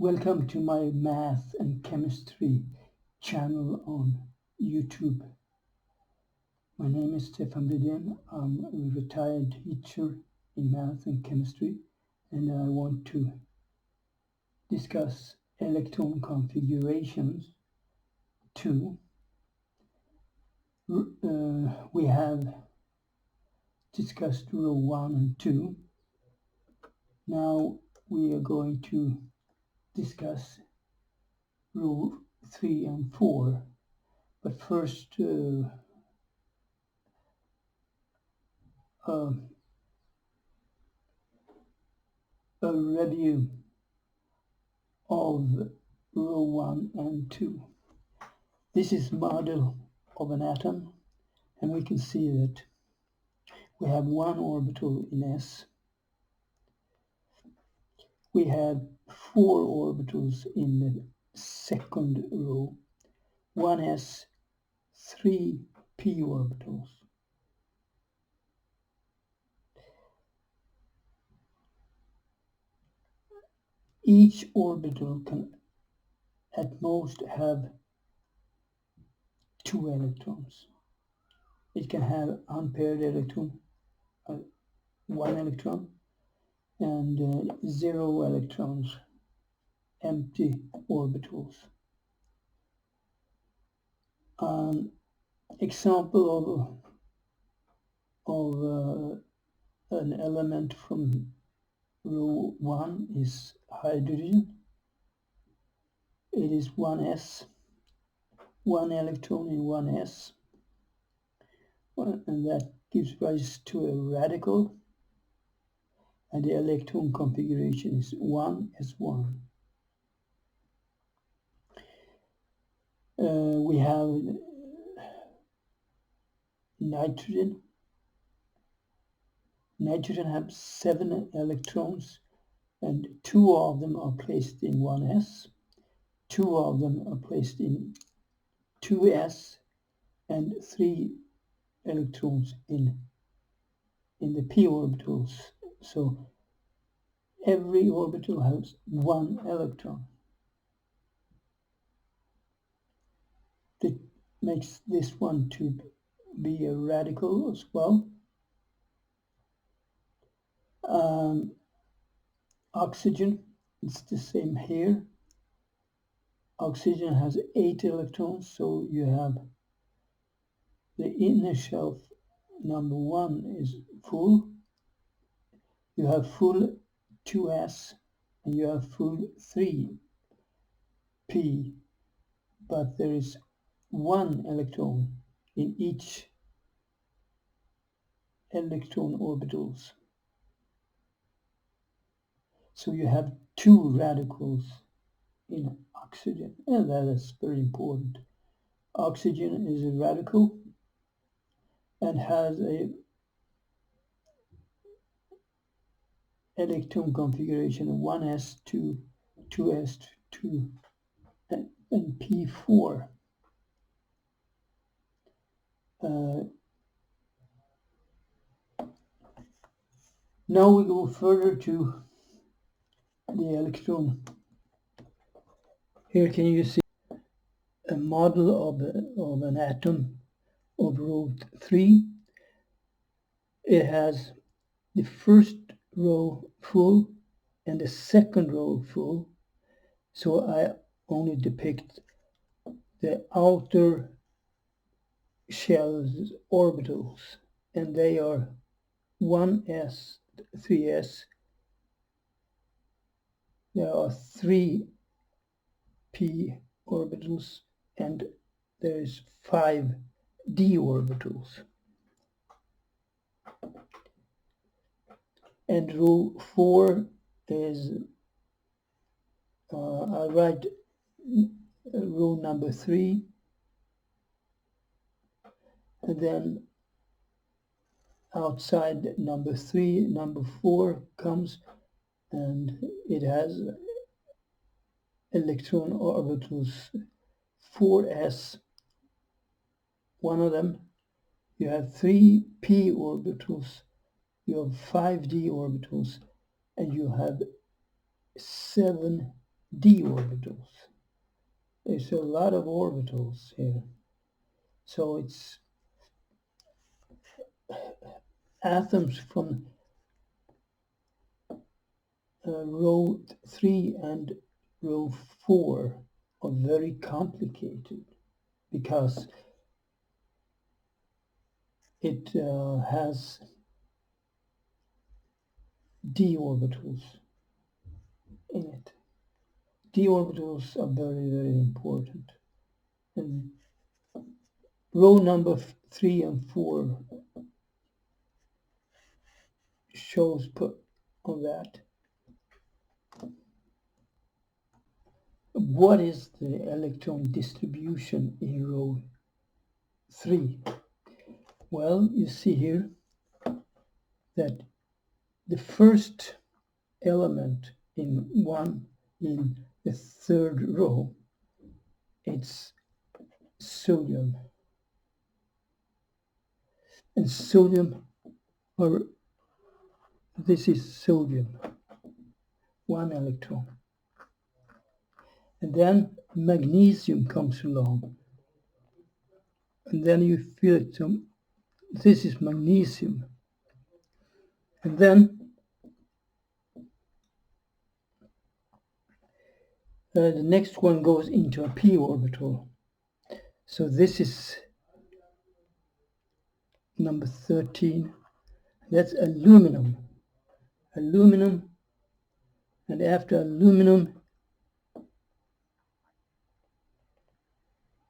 Welcome to my math and chemistry channel on YouTube. My name is Stefan Bidén. I'm a retired teacher in math and chemistry, and I want to discuss electron configurations too. We have discussed row 1 and 2. Now we are going to discuss row 3 and 4. But first, a review of row 1 and 2. This is model of an atom, and we can see that we have one orbital in S. We have 4 orbitals in the second row, 1s, 3 p orbitals. Each orbital can at most have 2 electrons. It can have unpaired electron, 1 electron, and 0 electrons, empty orbitals. Example of an element from row 1 is hydrogen. It is 1s, 1 electron in 1s, and that gives rise to a radical, and the electron configuration is 1s1. We have nitrogen. Nitrogen has 7 electrons, and 2 of them are placed in 1s, 2 of them are placed in 2s, and 3 electrons in the p orbitals. So every orbital has 1 electron. That makes this one to be a radical as well. Oxygen, it's the same here. Oxygen has 8 electrons, so you have the inner shelf number 1 is full. You have full 2s, and you have full 3p, but there is 1 electron in each electron orbitals. So you have 2 radicals in oxygen, and that is very important. Oxygen is a radical and has a electron configuration of 1s2, 2s2, and p4. Now we go further to the electron. Here can you see a model of an atom of row 3. It has the first row full and the second row full. So I only depict the outer shell's orbitals, and they are 1s, 3s. There are 3 p orbitals, and there is 5 d orbitals. And row 4 is, I write row number 3, and then outside number 3, number 4 comes, and it has electron orbitals 4s, one of them. You have 3 p orbitals, you have 5 d orbitals, and you have 7 d orbitals. There's a lot of orbitals here. So it's atoms from row 3 and row 4 are very complicated because it has d orbitals in it. D orbitals are very, very important. And row number 3 and 4 shows on that. What is the electron distribution in row 3? Well, you see here that the first element in the third row, it's sodium. And sodium, or this is sodium, 1 electron. And then magnesium comes along. And then you feel it. So this is magnesium. And then the next one goes into a p orbital. So this is number 13. That's aluminum. Aluminum. And after aluminum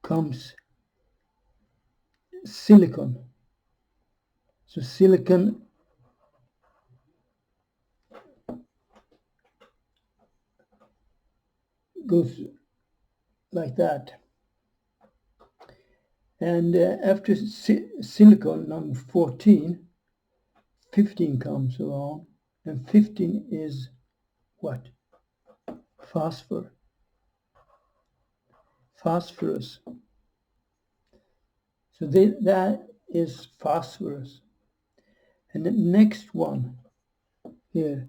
comes silicon. So silicon goes like that. And after silicon, number 14, 15 comes along. And 15 is what? Phosphorus. So that is phosphorus. And the next one here,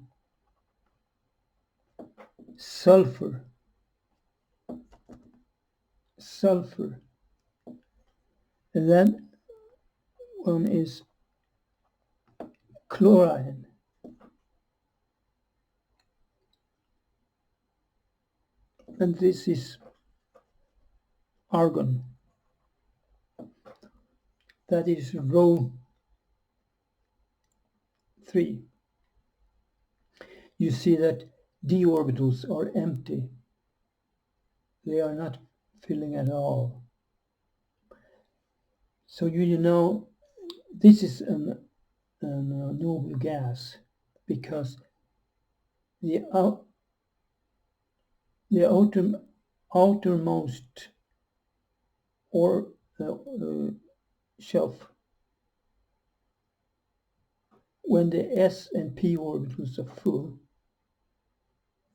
sulfur. And that one is chlorine. And this is argon. That is row 3. You see that d orbitals are empty. They are not filling at all. So you know this is a noble gas because the outermost or shelf, when the s and p orbitals are full,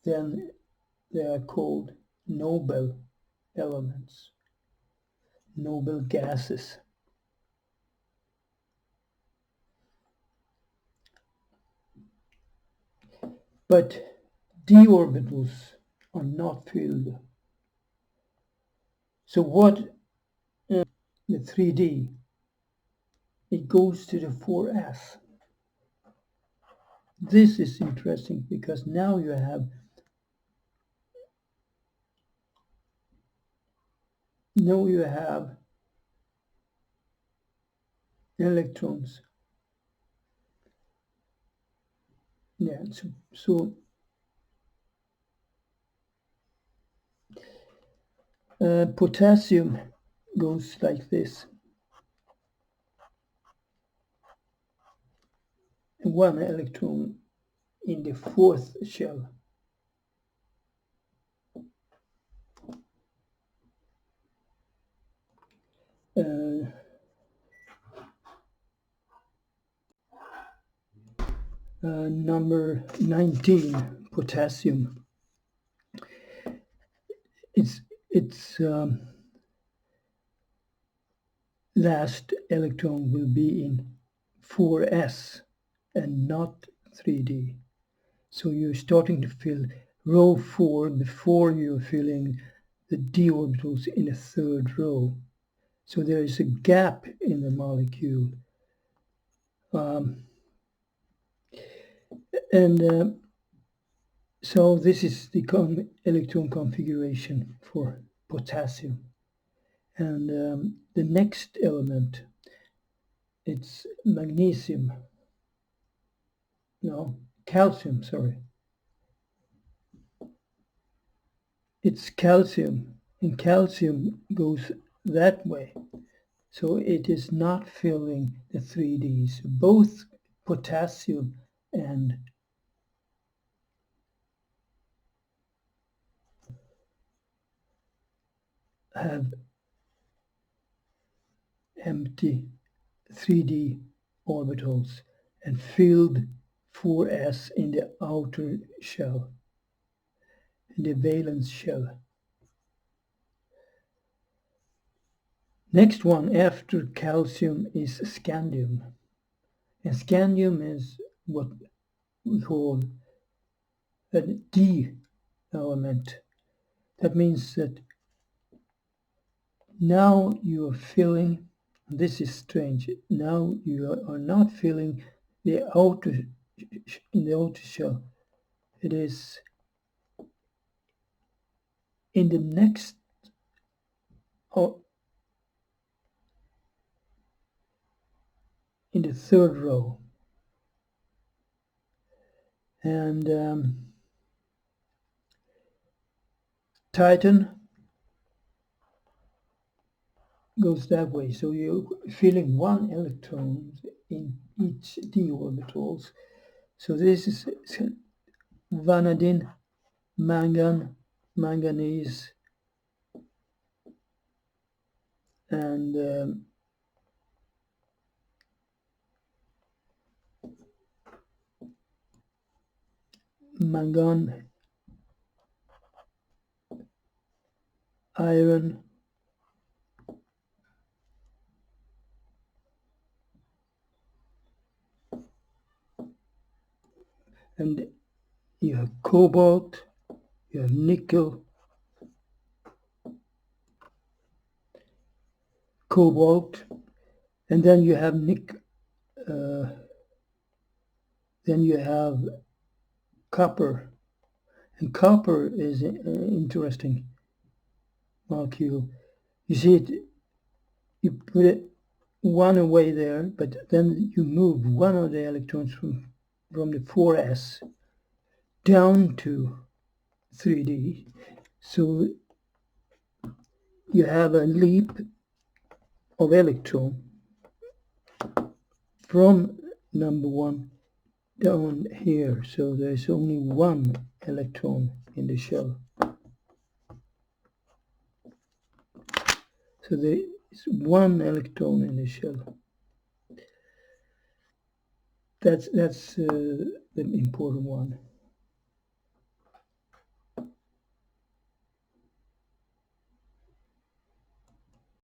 then they are called noble elements, noble gases. But d orbitals are not filled. So what the 3d? It goes to the 4s. This is interesting because now you have electrons. Yeah, so potassium goes like this. And 1 electron in the 4th shell. Number 19, potassium. Its last electron will be in 4s and not 3d. So you're starting to feel row 4 before you're filling the d orbitals in the third row. So there is a gap in the molecule. So this is the electron configuration for potassium. And the next element, it's magnesium. No, calcium, sorry. It's calcium, and calcium goes that way. So it is not filling the 3Ds. Both potassium and have empty 3D orbitals and filled 4s in the outer shell, in the valence shell. Next one after calcium is scandium. And scandium is what we call a D element. That means that now you are filling, this is strange, now you are not filling the outer, in the outer shell. It is in the next, in the third row. And Titan goes that way. So you're filling one electron in each d orbitals. So this is vanadine, manganese, and mangan, iron, and you have cobalt, you have nickel, cobalt, and then you have then you have copper. And copper is an interesting molecule. You see it, you put it one away there, but then you move one of the electrons from the 4s down to 3D. So you have a leap of electron from number 1 down here. So there's only one electron in the shell. So there is one electron in the shell. That's the important one.